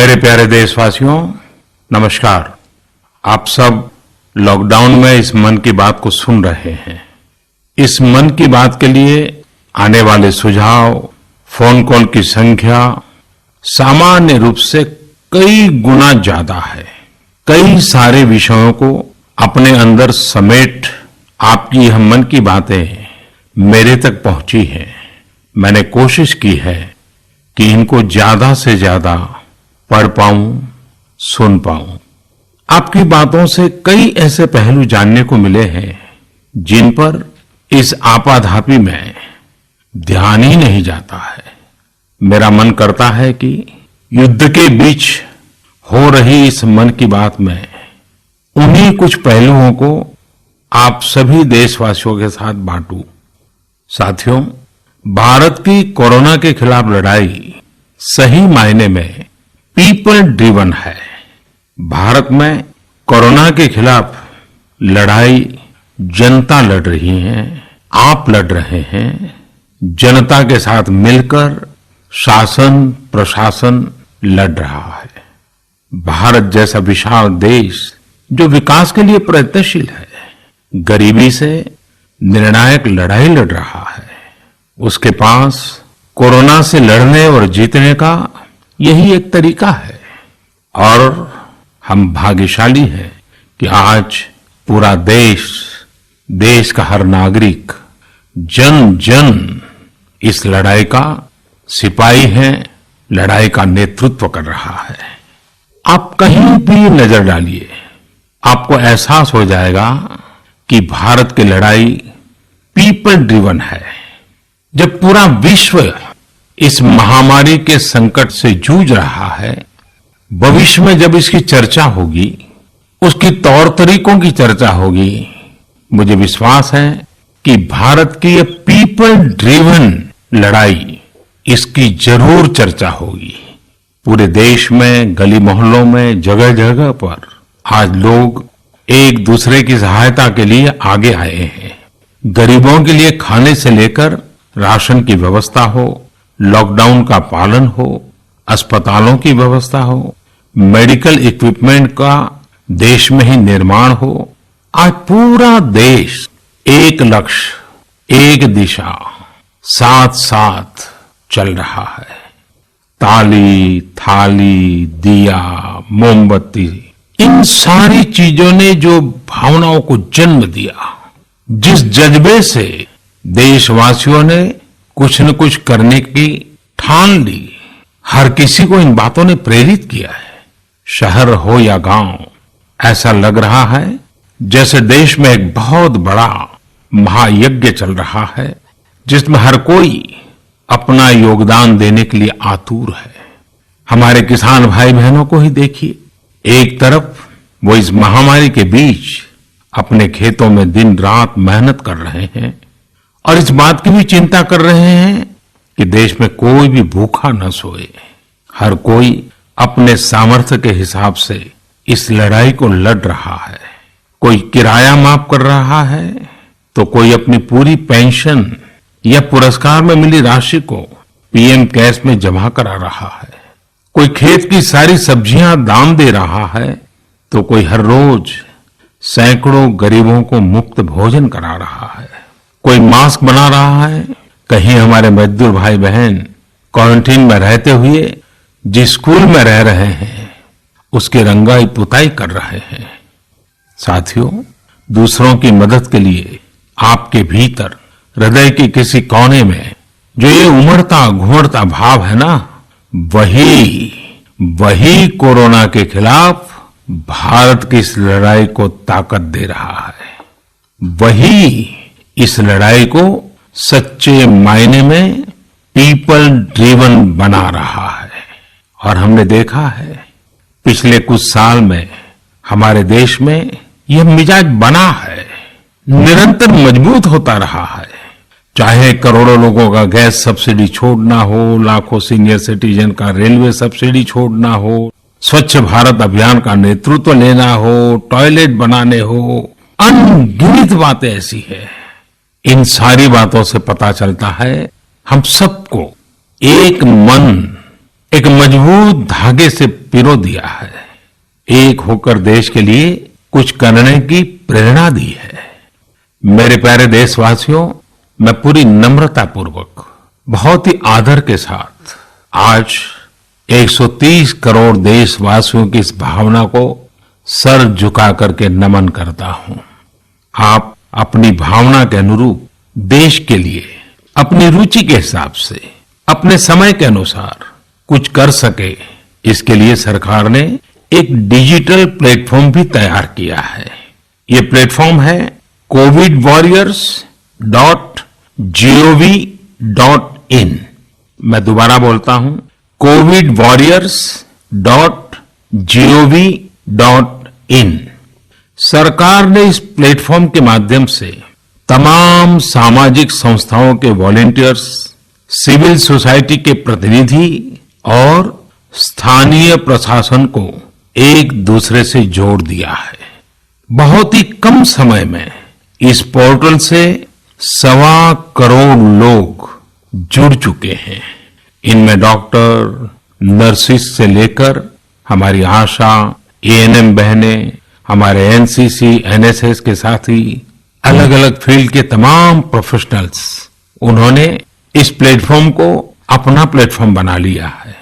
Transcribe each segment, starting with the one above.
मेरे प्यारे देशवासियों, नमस्कार। आप सब लॉकडाउन में इस मन की बात को सुन रहे हैं। इस मन की बात के लिए आने वाले सुझाव, फोन कॉल की संख्या सामान्य रूप से कई गुना ज्यादा है। कई सारे विषयों को अपने अंदर समेट आपकी यह मन की बातें मेरे तक पहुंची हैं। मैंने कोशिश की है कि इनको ज्यादा से ज्यादा पढ़ पाऊं, सुन पाऊं। आपकी बातों से कई ऐसे पहलू जानने को मिले हैं जिन पर इस आपाधापी में ध्यान ही नहीं जाता है। मेरा मन करता है कि युद्ध के बीच हो रही इस मन की बात में उन्हीं कुछ पहलुओं को आप सभी देशवासियों के साथ बांटूं। साथियों, भारत की कोरोना के खिलाफ लड़ाई सही मायने में पीपल ड्रिवन है। भारत में कोरोना के खिलाफ लड़ाई जनता लड़ रही है, आप लड़ रहे हैं। जनता के साथ मिलकर शासन प्रशासन लड़ रहा है। भारत जैसा विशाल देश जो विकास के लिए प्रयत्नशील है, गरीबी से निर्णायक लड़ाई लड़ रहा है। उसके पास कोरोना से लड़ने और जीतने का यही एक तरीका है। और हम भाग्यशाली हैं कि आज पूरा देश का हर नागरिक, जन जन इस लड़ाई का सिपाही है, लड़ाई का नेतृत्व कर रहा है। आप कहीं भी नजर डालिए, आपको एहसास हो जाएगा कि भारत की लड़ाई पीपल ड्रिवन है। जब पूरा विश्व इस महामारी के संकट से जूझ रहा है, भविष्य में जब इसकी चर्चा होगी, उसकी तौर तरीकों की चर्चा होगी, मुझे विश्वास है कि भारत की ये पीपल ड्रिवन लड़ाई, इसकी जरूर चर्चा होगी। पूरे देश में, गली मोहल्लों में, जगह जगह पर आज लोग एक दूसरे की सहायता के लिए आगे आए हैं। गरीबों के लिए खाने से लेकर राशन की व्यवस्था हो, लॉकडाउन का पालन हो, अस्पतालों की व्यवस्था हो, मेडिकल इक्विपमेंट का देश में ही निर्माण हो। आज पूरा देश एक लक्ष्य, एक दिशा, साथ साथ चल रहा है। ताली, थाली, दिया, मोमबत्ती, इन सारी चीजों ने जो भावनाओं को जन्म दिया, जिस जज्बे से देशवासियों ने कुछ न कुछ करने की ठान ली, हर किसी को इन बातों ने प्रेरित किया है। शहर हो या गांव, ऐसा लग रहा है जैसे देश में एक बहुत बड़ा महायज्ञ चल रहा है, जिसमें हर कोई अपना योगदान देने के लिए आतुर है। हमारे किसान भाई बहनों को ही देखिए, एक तरफ वो इस महामारी के बीच अपने खेतों में दिन रात मेहनत कर रहे हैं और इस बात की भी चिंता कर रहे हैं कि देश में कोई भी भूखा न सोए। हर कोई अपने सामर्थ्य के हिसाब से इस लड़ाई को लड़ रहा है। कोई किराया माफ कर रहा है, तो कोई अपनी पूरी पेंशन या पुरस्कार में मिली राशि को पीएम केयर्स में जमा करा रहा है। कोई खेत की सारी सब्जियां दान दे रहा है, तो कोई हर रोज सैकड़ों गरीबों को मुफ्त भोजन करा रहा है। कोई मास्क बना रहा है। कहीं हमारे मजदूर भाई बहन क्वारंटीन में रहते हुए जिस स्कूल में रह रहे हैं, उसकी रंगाई पुताई कर रहे हैं। साथियों, दूसरों की मदद के लिए आपके भीतर हृदय के किसी कोने में जो ये उमड़ता घुमड़ता भाव है ना, वही कोरोना के खिलाफ भारत की इस लड़ाई को ताकत दे रहा है। वही इस लड़ाई को सच्चे मायने में पीपल ड्रिवन बना रहा है। और हमने देखा है पिछले कुछ साल में हमारे देश में यह मिजाज बना है, निरंतर मजबूत होता रहा है। चाहे करोड़ों लोगों का गैस सब्सिडी छोड़ना हो, लाखों सीनियर सिटीजन का रेलवे सब्सिडी छोड़ना हो, स्वच्छ भारत अभियान का नेतृत्व लेना हो, टॉयलेट बनाने हो, अनगिनत बातें ऐसी है। इन सारी बातों से पता चलता है हम सबको एक मन, एक मजबूत धागे से पिरो दिया है, एक होकर देश के लिए कुछ करने की प्रेरणा दी है। मेरे प्यारे देशवासियों, मैं पूरी नम्रता पूर्वक, बहुत ही आदर के साथ आज 130 करोड़ देशवासियों की इस भावना को सर झुका करके नमन करता हूं। आप अपनी भावना के अनुरूप देश के लिए अपनी रुचि के हिसाब से, अपने समय के अनुसार कुछ कर सके, इसके लिए सरकार ने एक डिजिटल प्लेटफॉर्म भी तैयार किया है। ये प्लेटफॉर्म है covidwarriors.gov.in। मैं दोबारा बोलता हूं, covidwarriors.gov.in। सरकार ने इस प्लेटफॉर्म के माध्यम से तमाम सामाजिक संस्थाओं के वॉलंटियर्स, सिविल सोसाइटी के प्रतिनिधि और स्थानीय प्रशासन को एक दूसरे से जोड़ दिया है। बहुत ही कम समय में इस पोर्टल से 1.25 करोड़ लोग जुड़ चुके हैं। इनमें डॉक्टर, नर्सिस से लेकर हमारी आशा, एएनएम बहनें, हमारे एनसीसी, एनएसएस के साथी, अलग अलग फील्ड के तमाम प्रोफेशनल्स, उन्होंने इस प्लेटफॉर्म को अपना प्लेटफॉर्म बना लिया है।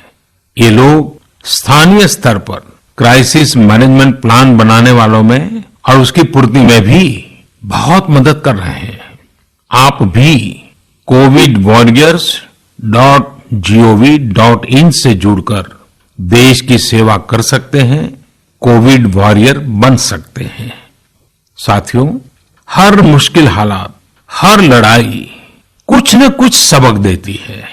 ये लोग स्थानीय स्तर पर क्राइसिस मैनेजमेंट प्लान बनाने वालों में और उसकी पूर्ति में भी बहुत मदद कर रहे हैं। आप भी covidwarriors.gov.in से जुड़कर देश की सेवा कर सकते हैं, कोविड वॉरियर बन सकते हैं। साथियों, हर मुश्किल हालात, हर लड़ाई कुछ न कुछ सबक देती है,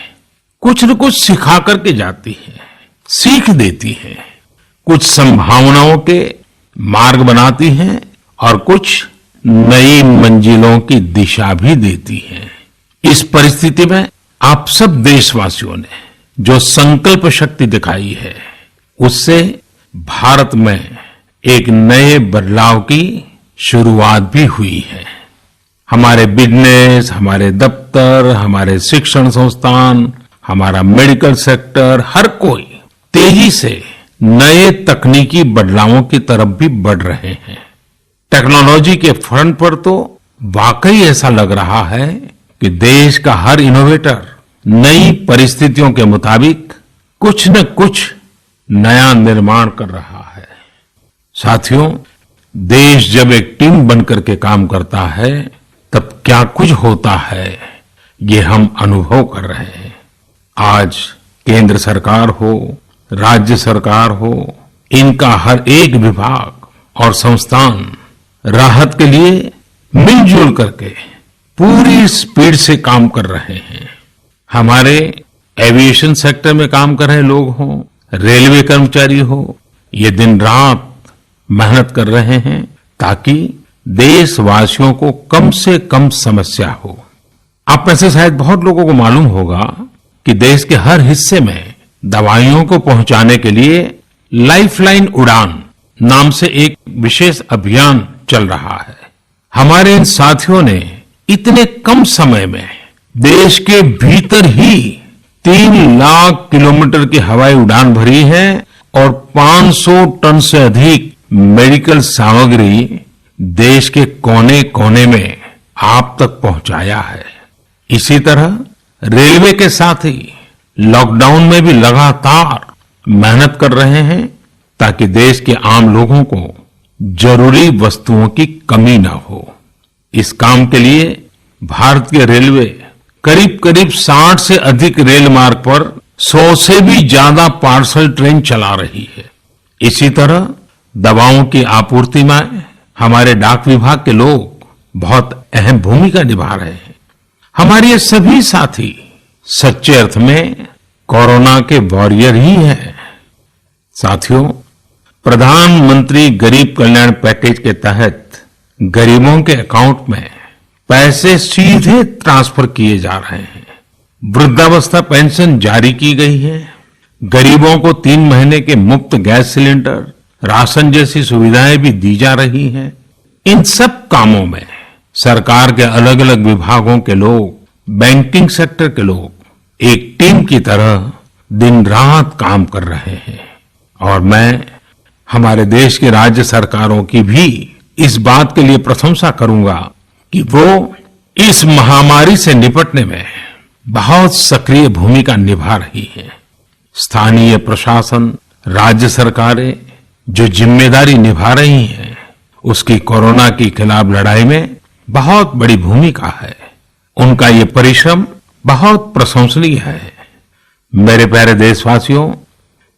कुछ न कुछ सिखा करके जाती है, सीख देती है, कुछ संभावनाओं के मार्ग बनाती है और कुछ नई मंजिलों की दिशा भी देती है। इस परिस्थिति में आप सब देशवासियों ने जो संकल्प शक्ति दिखाई है, उससे भारत में एक नए बदलाव की शुरुआत भी हुई है। हमारे बिजनेस, हमारे दफ्तर, हमारे शिक्षण संस्थान, हमारा मेडिकल सेक्टर, हर कोई तेजी से नए तकनीकी बदलावों की तरफ भी बढ़ रहे हैं। टेक्नोलॉजी के फ्रंट पर तो वाकई ऐसा लग रहा है कि देश का हर इनोवेटर नई परिस्थितियों के मुताबिक कुछ न कुछ नया निर्माण कर रहा है। साथियों, देश जब एक टीम बनकर के काम करता है, तब क्या कुछ होता है, ये हम अनुभव कर रहे हैं। आज केंद्र सरकार हो, राज्य सरकार हो, इनका हर एक विभाग और संस्थान राहत के लिए मिलजुल करके पूरी स्पीड से काम कर रहे हैं। हमारे एविएशन सेक्टर में काम कर रहे लोग हों, रेलवे कर्मचारी हो, ये दिन रात मेहनत कर रहे हैं ताकि देशवासियों को कम से कम समस्या हो। आप में से शायद बहुत लोगों को मालूम होगा कि देश के हर हिस्से में दवाइयों को पहुंचाने के लिए लाइफलाइन उड़ान नाम से एक विशेष अभियान चल रहा है। हमारे इन साथियों ने इतने कम समय में देश के भीतर ही 3 लाख किलोमीटर की हवाई उड़ान भरी है और 500 टन से अधिक मेडिकल सामग्री देश के कोने कोने में आप तक पहुंचाया है। इसी तरह रेलवे के साथ ही लॉकडाउन में भी लगातार मेहनत कर रहे हैं ताकि देश के आम लोगों को जरूरी वस्तुओं की कमी न हो। इस काम के लिए भारतीय रेलवे करीब करीब 60 से अधिक रेल मार्ग पर 100 से भी ज्यादा पार्सल ट्रेन चला रही है। इसी तरह दवाओं की आपूर्ति में हमारे डाक विभाग के लोग बहुत अहम भूमिका निभा रहे हैं। हमारे ये सभी साथी सच्चे अर्थ में कोरोना के वॉरियर ही हैं। साथियों, प्रधानमंत्री गरीब कल्याण पैकेज के तहत गरीबों के अकाउंट में पैसे सीधे ट्रांसफर किए जा रहे हैं। वृद्धावस्था पेंशन जारी की गई है। गरीबों को 3 महीने के मुफ्त गैस सिलेंडर, राशन जैसी सुविधाएं भी दी जा रही हैं। इन सब कामों में सरकार के अलग अलग विभागों के लोग, बैंकिंग सेक्टर के लोग एक टीम की तरह दिन रात काम कर रहे हैं। और मैं हमारे देश की राज्य सरकारों की भी इस बात के लिए प्रशंसा करूंगा कि वो इस महामारी से निपटने में बहुत सक्रिय भूमिका निभा रही है। स्थानीय प्रशासन, राज्य सरकारें जो जिम्मेदारी निभा रही हैं, उसकी कोरोना के खिलाफ लड़ाई में बहुत बड़ी भूमिका है। उनका ये परिश्रम बहुत प्रशंसनीय है। मेरे प्यारे देशवासियों,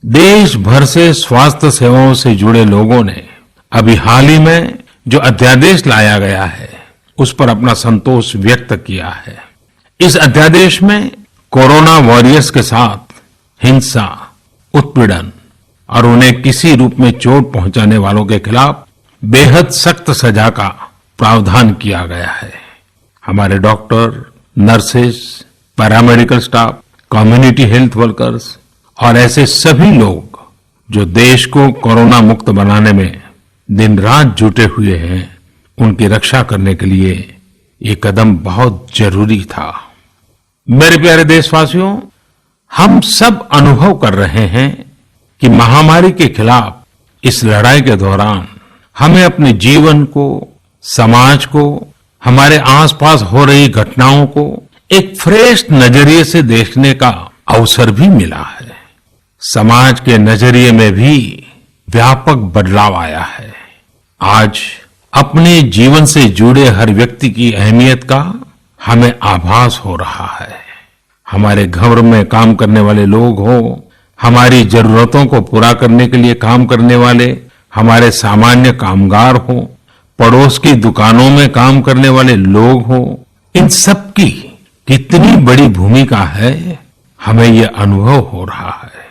देश भर से स्वास्थ्य सेवाओं से जुड़े लोगों ने अभी हाल ही में जो अध्यादेश लाया गया है, उस पर अपना संतोष व्यक्त किया है। इस अध्यादेश में कोरोना वॉरियर्स के साथ हिंसा, उत्पीड़न और उन्हें किसी रूप में चोट पहुंचाने वालों के खिलाफ बेहद सख्त सजा का प्रावधान किया गया है। हमारे doctor, nurses, paramedical staff, community health workers और ऐसे सभी लोग जो देश को कोरोना मुक्त बनाने में दिन रात जुटे हुए हैं, उनकी रक्षा करने के लिए ये कदम बहुत जरूरी था। मेरे प्यारे देशवासियों, हम सब अनुभव कर रहे हैं कि महामारी के खिलाफ इस लड़ाई के दौरान हमें अपने जीवन को, समाज को, हमारे आसपास हो रही घटनाओं को एक फ्रेश नजरिए से देखने का अवसर भी मिला है। समाज के नजरिए में भी व्यापक बदलाव आया है। आज अपने जीवन से जुड़े हर व्यक्ति की अहमियत का हमें आभास हो रहा है। हमारे घर में काम करने वाले लोग हो, हमारी जरूरतों को पूरा करने के लिए काम करने वाले हमारे सामान्य कामगार हो, पड़ोस की दुकानों में काम करने वाले लोग हो, इन सब की कितनी बड़ी भूमिका है, हमें ये अनुभव हो रहा है।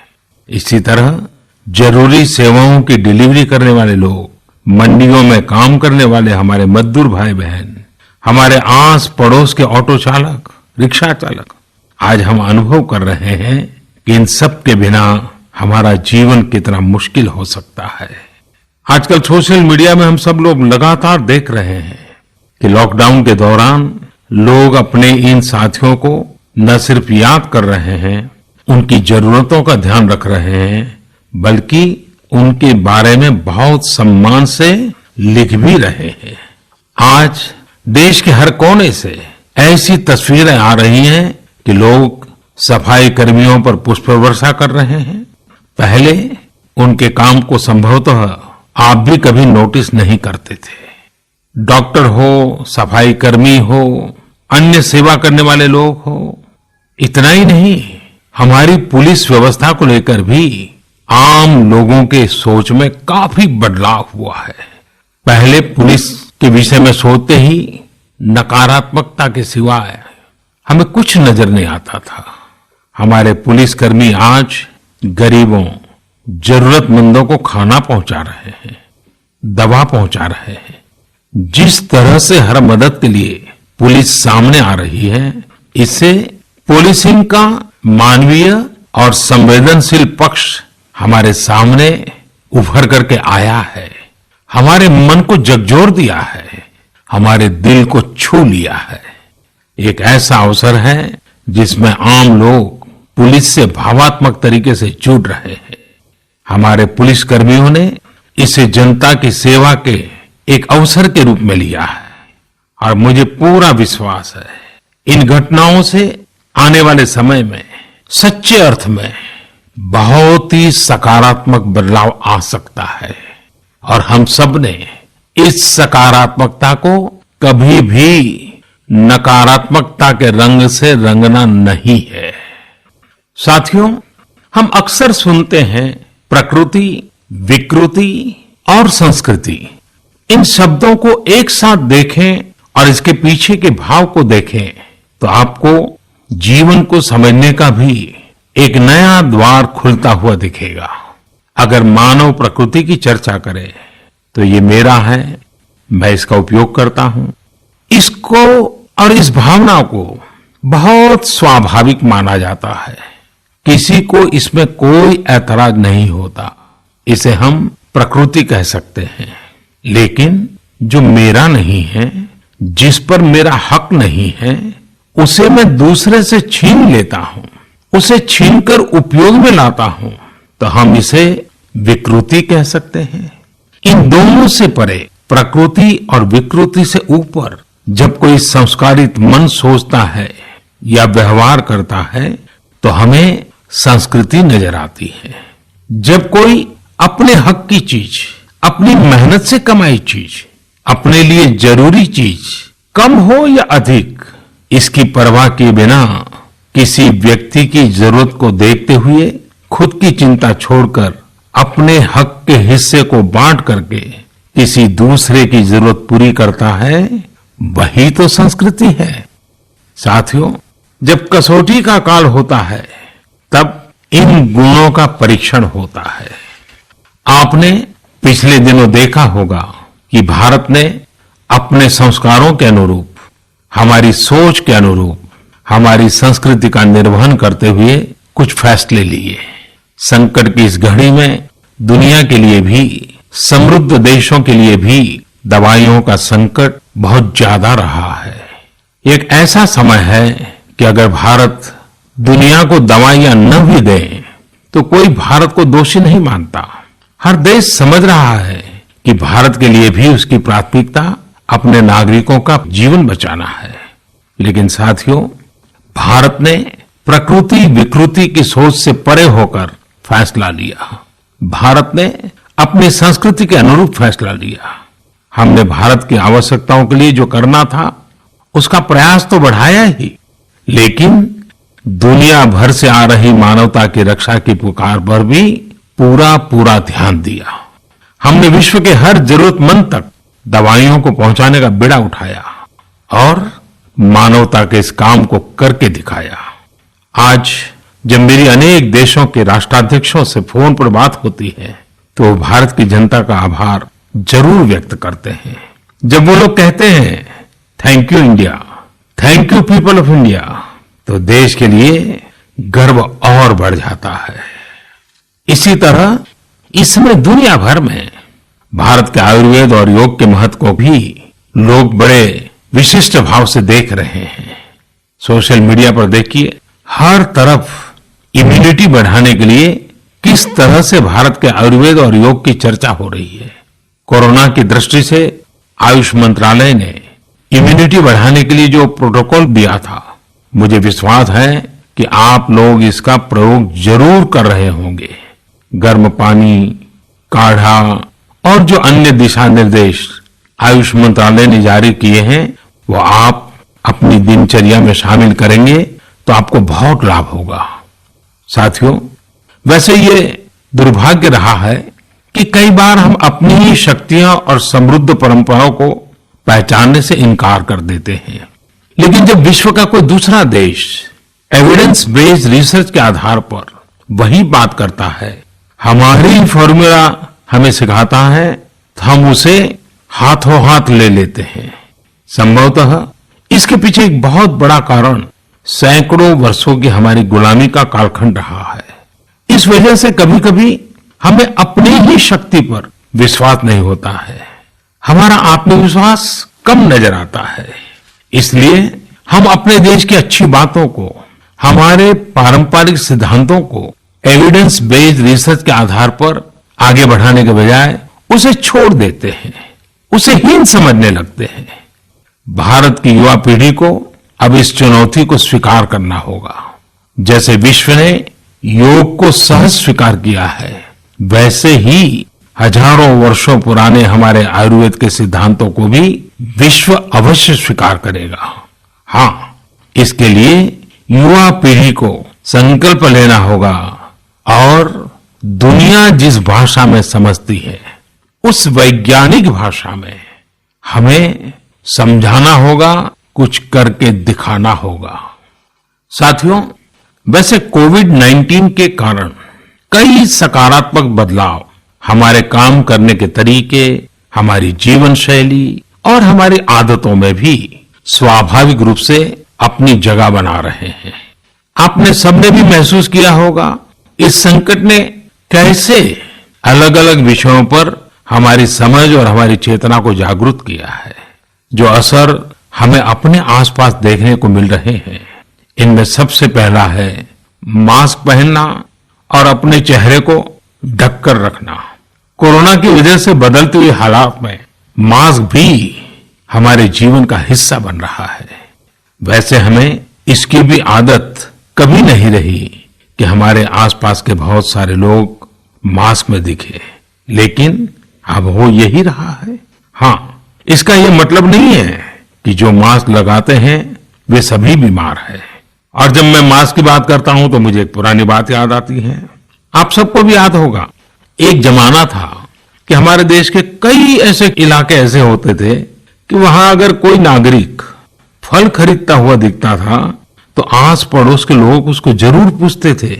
इसी तरह जरूरी सेवाओं की डिलीवरी करने वाले लोग, मंडियों में काम करने वाले हमारे मजदूर भाई बहन, हमारे आस पड़ोस के ऑटो चालक, रिक्शा चालक, आज हम अनुभव कर रहे हैं कि इन सब के बिना हमारा जीवन कितना मुश्किल हो सकता है। आजकल सोशल मीडिया में हम सब लोग लगातार देख रहे हैं कि लॉकडाउन के दौरान लोग अपने इन साथियों को न सिर्फ याद कर रहे हैं, उनकी जरूरतों का ध्यान रख रहे हैं, बल्कि उनके बारे में बहुत सम्मान से लिख भी रहे हैं। आज देश के हर कोने से ऐसी तस्वीरें आ रही हैं कि लोग सफाई कर्मियों पर पुष्प वर्षा कर रहे हैं। पहले उनके काम को संभवतः आप भी कभी नोटिस नहीं करते थे। डॉक्टर हो, सफाई कर्मी हो, अन्य सेवा करने वाले लोग हो, इतना ही नहीं, हमारी पुलिस व्यवस्था को लेकर भी आम लोगों के सोच में काफी बदलाव हुआ है। पहले पुलिस के विषय में सोचते ही नकारात्मकता के सिवाय हमें कुछ नजर नहीं आता था। हमारे पुलिसकर्मी आज गरीबों, जरूरतमंदों को खाना पहुंचा रहे हैं, दवा पहुंचा रहे हैं। जिस तरह से हर मदद के लिए पुलिस सामने आ रही है, इससे पुलिसिंग का मानवीय और संवेदनशील पक्ष हमारे सामने उभर करके आया है, हमारे मन को झकझोर दिया है, हमारे दिल को छू लिया है। एक ऐसा अवसर है जिसमें आम लोग पुलिस से भावात्मक तरीके से जुड़ रहे हैं। हमारे पुलिसकर्मियों ने इसे जनता की सेवा के एक अवसर के रूप में लिया है और मुझे पूरा विश्वास है इन घटनाओं से आने वाले समय में सच्चे अर्थ में बहुत ही सकारात्मक बदलाव आ सकता है और हम सब ने इस सकारात्मकता को कभी भी नकारात्मकता के रंग से रंगना नहीं है। साथियों, हम अक्सर सुनते हैं प्रकृति, विकृति और संस्कृति। इन शब्दों को एक साथ देखें और इसके पीछे के भाव को देखें तो आपको जीवन को समझने का भी एक नया द्वार खुलता हुआ दिखेगा। अगर मानव प्रकृति की चर्चा करें तो ये मेरा है, मैं इसका उपयोग करता हूं। इसको और इस भावना को बहुत स्वाभाविक माना जाता है, किसी को इसमें कोई ऐतराज नहीं होता, इसे हम प्रकृति कह सकते हैं। लेकिन जो मेरा नहीं है, जिस पर मेरा हक नहीं है, उसे मैं दूसरे से छीन लेता हूं, उसे छीनकर उपयोग में लाता हूं, तो हम इसे विकृति कह सकते हैं। इन दोनों से परे, प्रकृति और विकृति से ऊपर जब कोई संस्कारित मन सोचता है या व्यवहार करता है तो हमें संस्कृति नजर आती है। जब कोई अपने हक की चीज, अपनी मेहनत से कमाई चीज, अपने लिए जरूरी चीज कम हो या अधिक, इसकी परवाह किए बिना किसी व्यक्ति की जरूरत को देखते हुए खुद की चिंता छोड़कर अपने हक के हिस्से को बांट करके किसी दूसरे की जरूरत पूरी करता है, वही तो संस्कृति है। साथियों, जब कसौटी का काल होता है तब इन गुणों का परीक्षण होता है। आपने पिछले दिनों देखा होगा कि भारत ने अपने संस्कारों के अनुरूप, हमारी सोच के अनुरूप, हमारी संस्कृति का निर्वहन करते हुए कुछ फैसले लिए। संकट की इस घड़ी में दुनिया के लिए भी, समृद्ध देशों के लिए भी दवाइयों का संकट बहुत ज्यादा रहा है। एक ऐसा समय है कि अगर भारत दुनिया को दवाइयां न भी दे तो कोई भारत को दोषी नहीं मानता। हर देश समझ रहा है कि भारत के लिए भी उसकी प्राथमिकता अपने नागरिकों का जीवन बचाना है। लेकिन साथियों, भारत ने प्रकृति विकृति की सोच से परे होकर फैसला लिया। भारत ने अपनी संस्कृति के अनुरूप फैसला लिया। हमने भारत की आवश्यकताओं के लिए जो करना था उसका प्रयास तो बढ़ाया ही, लेकिन दुनिया भर से आ रही मानवता की रक्षा की पुकार पर भी पूरा ध्यान दिया। हमने विश्व के हर जरूरतमंद तक दवाइयों को पहुंचाने का बीड़ा उठाया और मानवता के इस काम को करके दिखाया। आज जब मेरी अनेक देशों के राष्ट्राध्यक्षों से फोन पर बात होती है तो वो भारत की जनता का आभार जरूर व्यक्त करते हैं। जब वो लोग कहते हैं thank you India, thank you people of India, तो देश के लिए गर्व और बढ़ जाता है। इसी तरह इसमें दुनिया भर में भारत के आयुर्वेद और योग के महत्व को भी लोग बड़े विशिष्ट भाव से देख रहे हैं। सोशल मीडिया पर देखिए, हर तरफ इम्यूनिटी बढ़ाने के लिए किस तरह से भारत के आयुर्वेद और योग की चर्चा हो रही है। कोरोना की दृष्टि से आयुष मंत्रालय ने इम्यूनिटी बढ़ाने के लिए जो प्रोटोकॉल दिया था, मुझे विश्वास है कि आप लोग इसका प्रयोग जरूर कर रहे होंगे। गर्म पानी, काढ़ा और जो अन्य दिशा निर्देश आयुष मंत्रालय ने जारी किए हैं वो आप अपनी दिनचर्या में शामिल करेंगे तो आपको बहुत लाभ होगा। साथियों, वैसे ये दुर्भाग्य रहा है कि कई बार हम अपनी ही शक्तियां और समृद्ध परंपराओं को पहचानने से इनकार कर देते हैं। लेकिन जब विश्व का कोई दूसरा देश एविडेंस बेस्ड रिसर्च के आधार पर वही बात करता है, हमारी फॉर्मूला हमें सिखाता है, तो हम उसे हाथों हाथ ले लेते हैं। संभवतः इसके पीछे एक बहुत बड़ा कारण सैकड़ों वर्षों की हमारी गुलामी का कालखंड रहा है। इस वजह से कभी कभी हमें अपनी ही शक्ति पर विश्वास नहीं होता है, हमारा आत्मविश्वास कम नजर आता है। इसलिए हम अपने देश की अच्छी बातों को, हमारे पारंपरिक सिद्धांतों को एविडेंस बेस्ड रिसर्च के आधार पर आगे बढ़ाने के बजाय उसे छोड़ देते हैं, उसे हीन समझने लगते हैं। भारत की युवा पीढ़ी को अब इस चुनौती को स्वीकार करना होगा। जैसे विश्व ने योग को सहज स्वीकार किया है, वैसे ही हजारों वर्षों पुराने हमारे आयुर्वेद के सिद्धांतों को भी विश्व अवश्य स्वीकार करेगा। हाँ, इसके लिए युवा पीढ़ी को संकल्प लेना होगा और दुनिया जिस भाषा में समझती है उस वैज्ञानिक भाषा में हमें समझाना होगा, कुछ करके दिखाना होगा। साथियों, वैसे कोविड-19 के कारण कई सकारात्मक बदलाव हमारे काम करने के तरीके, हमारी जीवन शैली और हमारी आदतों में भी स्वाभाविक रूप से अपनी जगह बना रहे हैं। आपने सबने भी महसूस किया होगा इस संकट ने कैसे अलग अलग विषयों पर हमारी समझ और हमारी चेतना को जागरूक किया है। जो असर हमें अपने आसपास देखने को मिल रहे हैं, इनमें सबसे पहला है मास्क पहनना और अपने चेहरे को ढककर रखना। कोरोना की वजह से बदलते हुए हालात में मास्क भी हमारे जीवन का हिस्सा बन रहा है। वैसे हमें इसकी भी आदत कभी नहीं रही कि हमारे आसपास के बहुत सारे लोग मास्क में दिखे, लेकिन अब हो यही रहा है। हाँ, इसका यह मतलब नहीं है कि जो मास्क लगाते हैं वे सभी बीमार हैं। और जब मैं मास्क की बात करता हूं तो मुझे एक पुरानी बात याद आती है। आप सबको भी याद होगा, एक जमाना था कि हमारे देश के कई ऐसे इलाके ऐसे होते थे कि वहां अगर कोई नागरिक फल खरीदता हुआ दिखता था तो आस पड़ोस के लोग उसको जरूर पूछते थे,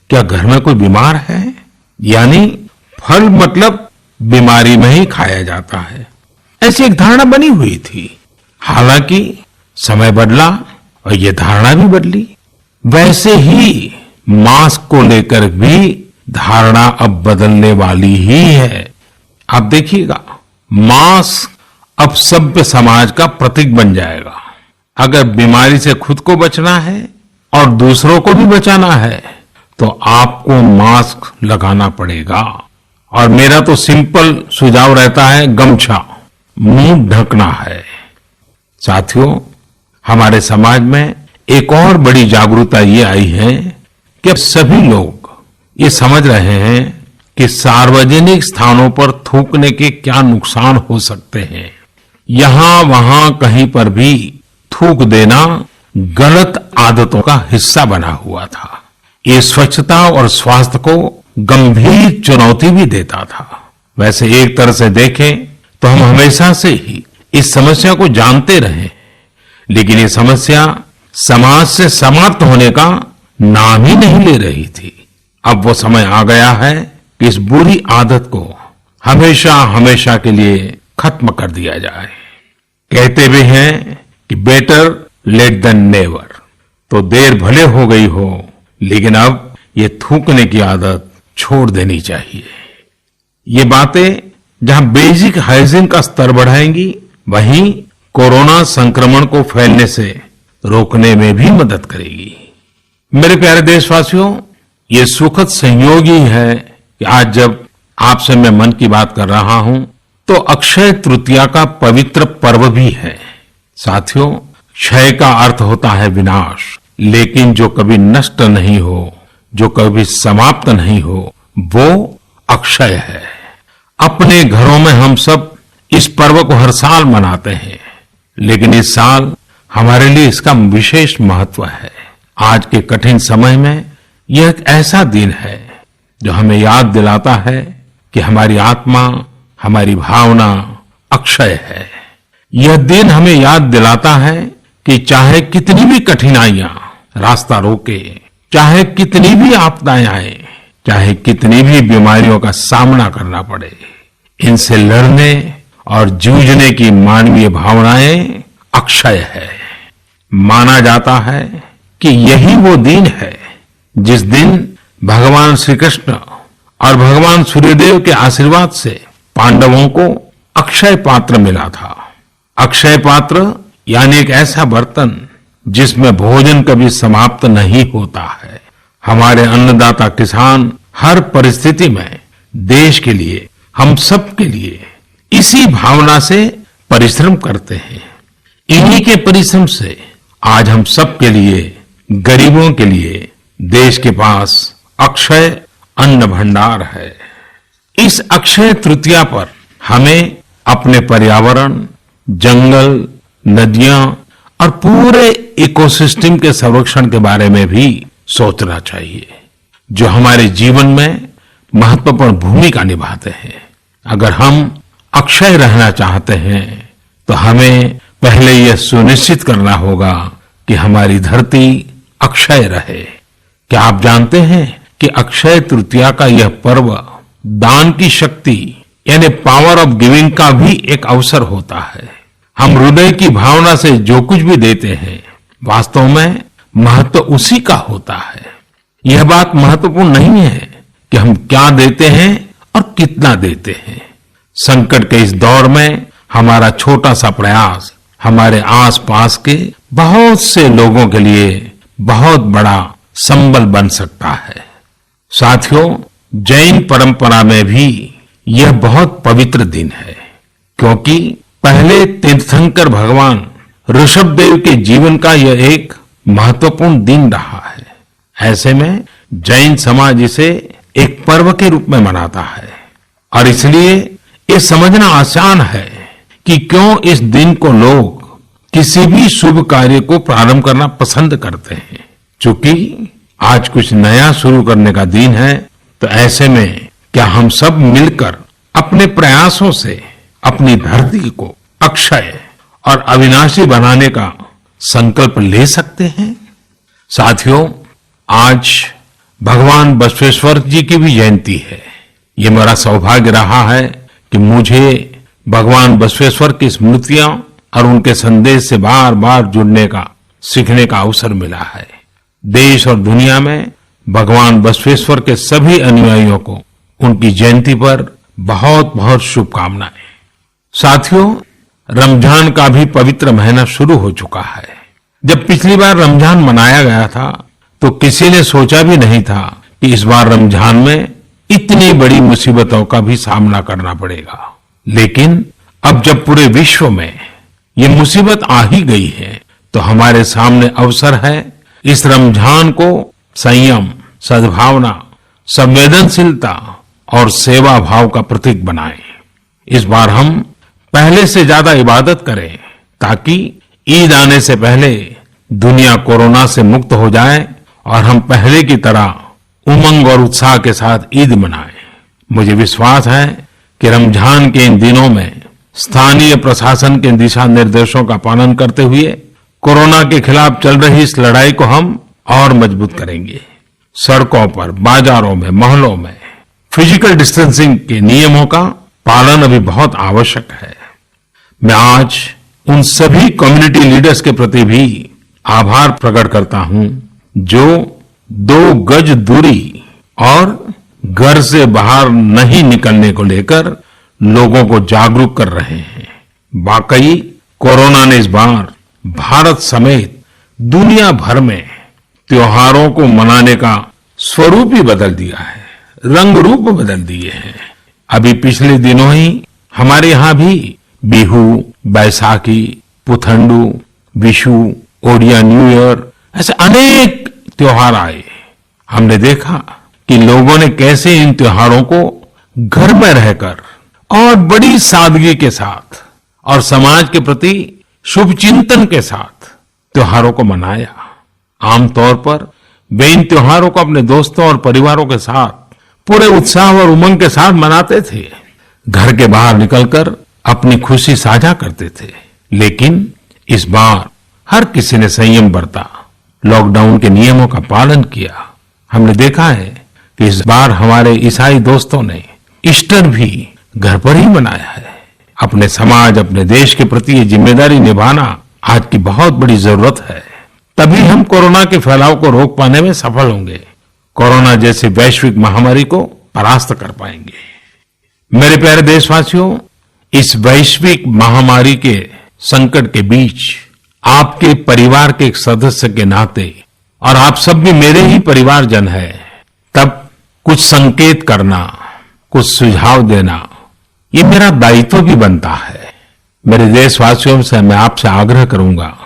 क्या घर में कोई बीमार है? यानी फल मतलब बीमारी में ही खाया जाता है, ऐसी एक धारणा बनी हुई थी। हालांकि समय बदला और ये धारणा भी बदली। वैसे ही मास्क को लेकर भी धारणा अब बदलने वाली ही है। आप देखिएगा, मास्क अब सभ्य समाज का प्रतीक बन जाएगा। अगर बीमारी से खुद को बचना है और दूसरों को भी बचाना है तो आपको मास्क लगाना पड़ेगा। और मेरा तो सिंपल सुझाव रहता है, गमछा मुंह ढकना है। साथियों, हमारे समाज में एक और बड़ी जागरूकता ये आई है कि अब सभी लोग ये समझ रहे हैं कि सार्वजनिक स्थानों पर थूकने के क्या नुकसान हो सकते हैं। यहां वहां कहीं पर भी थूक देना गलत आदतों का हिस्सा बना हुआ था। ये स्वच्छता और स्वास्थ्य को गंभीर चुनौती भी देता था। वैसे एक तरह से देखें तो हम हमेशा से ही इस समस्या को जानते रहे, लेकिन ये समस्या समाज से समाप्त होने का नाम ही नहीं ले रही थी। अब वो समय आ गया है कि इस बुरी आदत को हमेशा हमेशा के लिए खत्म कर दिया जाए। कहते भी हैं कि बेटर लेट देन नेवर। तो देर भले हो गई हो, लेकिन अब ये थूकने की आदत छोड़ देनी चाहिए। ये बातें जहां बेसिक हाइजीन का स्तर बढ़ाएंगी, वहीं कोरोना संक्रमण को फैलने से रोकने में भी मदद करेगी। मेरे प्यारे देशवासियों, ये सुखद संयोग ही है कि आज जब आपसे मैं मन की बात कर रहा हूं तो अक्षय तृतीया का पवित्र पर्व भी है। साथियों, क्षय का अर्थ होता है विनाश, लेकिन जो कभी नष्ट नहीं हो, जो कभी समाप्त नहीं हो, वो अक्षय है। अपने घरों में हम सब इस पर्व को हर साल मनाते हैं, लेकिन इस साल हमारे लिए इसका विशेष महत्व है। आज के कठिन समय में यह एक ऐसा दिन है जो हमें याद दिलाता है कि हमारी आत्मा, हमारी भावना अक्षय है। यह दिन हमें याद दिलाता है कि चाहे कितनी भी कठिनाइयां रास्ता रोके, चाहे कितनी भी आपदाएं आए, चाहे कितनी भी बीमारियों का सामना करना पड़े, इनसे लड़ने और जूझने की मानवीय भावनाएं अक्षय है। माना जाता है कि यही वो दिन है जिस दिन भगवान श्री कृष्ण और भगवान सूर्यदेव के आशीर्वाद से पांडवों को अक्षय पात्र मिला था। अक्षय पात्र यानी एक ऐसा बर्तन जिसमें भोजन कभी समाप्त नहीं होता है। हमारे अन्नदाता किसान हर परिस्थिति में देश के लिए, हम सब के लिए इसी भावना से परिश्रम करते हैं। इन्हीं के परिश्रम से आज हम सब के लिए, गरीबों के लिए देश के पास अक्षय अन्न भंडार है। इस अक्षय तृतीया पर हमें अपने पर्यावरण, जंगल, नदियां और पूरे इकोसिस्टम के संरक्षण के बारे में भी सोचना चाहिए, जो हमारे जीवन में महत्वपूर्ण भूमिका निभाते हैं। अगर हम अक्षय रहना चाहते हैं तो हमें पहले यह सुनिश्चित करना होगा कि हमारी धरती अक्षय रहे। क्या आप जानते हैं कि अक्षय तृतीया का यह पर्व दान की शक्ति यानी पावर ऑफ गिविंग का भी एक अवसर होता है। हम हृदय की भावना से जो कुछ भी देते हैं, वास्तव में महत्व उसी का होता है। यह बात महत्वपूर्ण नहीं है कि हम क्या देते हैं और कितना देते हैं। संकट के इस दौर में हमारा छोटा सा प्रयास हमारे आसपास के बहुत से लोगों के लिए बहुत बड़ा संबल बन सकता है। साथियों, जैन परंपरा में भी यह बहुत पवित्र दिन है, क्योंकि पहले तीर्थंकर भगवान ऋषभदेव के जीवन का यह एक महत्वपूर्ण दिन रहा है। ऐसे में जैन समाज इसे एक पर्व के रूप में मनाता है और इसलिए ये समझना आसान है कि क्यों इस दिन को लोग किसी भी शुभ कार्य को प्रारंभ करना पसंद करते हैं। चूंकि आज कुछ नया शुरू करने का दिन है, तो ऐसे में क्या हम सब मिलकर अपने प्रयासों से अपनी धरती को अक्षय और अविनाशी बनाने का संकल्प ले सकते हैं? साथियों, आज भगवान बसवेश्वर जी की भी जयंती है। ये मेरा सौभाग्य रहा है कि मुझे भगवान बसवेश्वर की स्मृतियां और उनके संदेश से बार बार जुड़ने का, सीखने का अवसर मिला है। देश और दुनिया में भगवान बसवेश्वर के सभी अनुयायियों को उनकी जयंती पर बहुत बहुत शुभकामनाएं। साथियों, रमजान का भी पवित्र महीना शुरू हो चुका है। जब पिछली बार रमजान मनाया गया था, तो किसी ने सोचा भी नहीं था कि इस बार रमजान में इतनी बड़ी मुसीबतों का भी सामना करना पड़ेगा। लेकिन अब जब पूरे विश्व में ये मुसीबत आ ही गई है, तो हमारे सामने अवसर है इस रमजान को संयम, सद्भावना, संवेदनशीलता और सेवा भाव का प्रतीक बनाएं। इस बार हम पहले से ज्यादा इबादत करें, ताकि ईद आने से पहले दुनिया कोरोना से मुक्त हो जाए और हम पहले की तरह उमंग और उत्साह के साथ ईद मनाएं। मुझे विश्वास है कि रमजान के इन दिनों में स्थानीय प्रशासन के दिशा निर्देशों का पालन करते हुए कोरोना के खिलाफ चल रही इस लड़ाई को हम और मजबूत करेंगे। सड़कों पर, बाजारों में, मोहल्लों में फिजिकल डिस्टेंसिंग के नियमों का पालन अभी बहुत आवश्यक है। मैं आज उन सभी कम्युनिटी लीडर्स के प्रति भी आभार प्रकट करता हूं जो 2 गज दूरी और घर से बाहर नहीं निकलने को लेकर लोगों को जागरूक कर रहे हैं। वाकई कोरोना ने इस बार भारत समेत दुनिया भर में त्योहारों को मनाने का स्वरूप ही बदल दिया है, रंग रूप बदल दिए हैं। अभी पिछले दिनों ही हमारे यहाँ भी बिहू, बैसाखी, पुथंडू, विशु, ओडिया न्यू ईयर ऐसे अनेक त्योहार आए। हमने देखा कि लोगों ने कैसे इन त्योहारों को घर में रहकर और बड़ी सादगी के साथ और समाज के प्रति शुभ चिंतन के साथ त्योहारों को मनाया। आमतौर पर वे इन त्योहारों को अपने दोस्तों और परिवारों के साथ पूरे उत्साह और उमंग के साथ मनाते थे, घर के बाहर निकलकर अपनी खुशी साझा करते थे। लेकिन इस बार हर किसी ने संयम बरता, लॉकडाउन के नियमों का पालन किया। हमने देखा है कि इस बार हमारे ईसाई दोस्तों ने ईस्टर भी घर पर ही मनाया है। अपने समाज, अपने देश के प्रति ये जिम्मेदारी निभाना आज की बहुत बड़ी जरूरत है। तभी हम कोरोना के फैलाव को रोक पाने में सफल होंगे, कोरोना जैसी वैश्विक महामारी को परास्त कर पाएंगे। मेरे प्यारे देशवासियों, इस वैश्विक महामारी के संकट के बीच आपके परिवार के एक सदस्य के नाते, और आप सब भी मेरे ही परिवारजन हैं, तब कुछ संकेत करना, कुछ सुझाव देना, ये मेरा दायित्व भी बनता है। मेरे देशवासियों से मैं आपसे आग्रह करूंगा,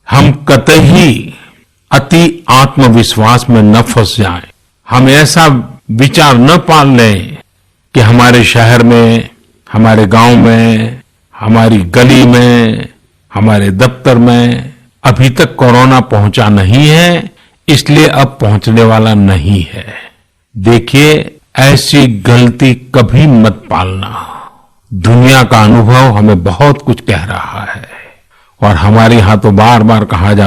हम कतई अति आत्मविश्वास में न फंस जाएं। हम ऐसा विचार न पाल लें कि हमारे शहर में, हमारे गांव में, हमारी गली में, हमारे दफ्तर में अभी तक कोरोना पहुंचा नहीं है, इसलिए अब पहुंचने वाला नहीं है। देखिए, ऐसी गलती कभी मत पालना। दुनिया का अनुभव हमें बहुत कुछ कह रहा है और हमारे यहां तो बार बार कहा जाता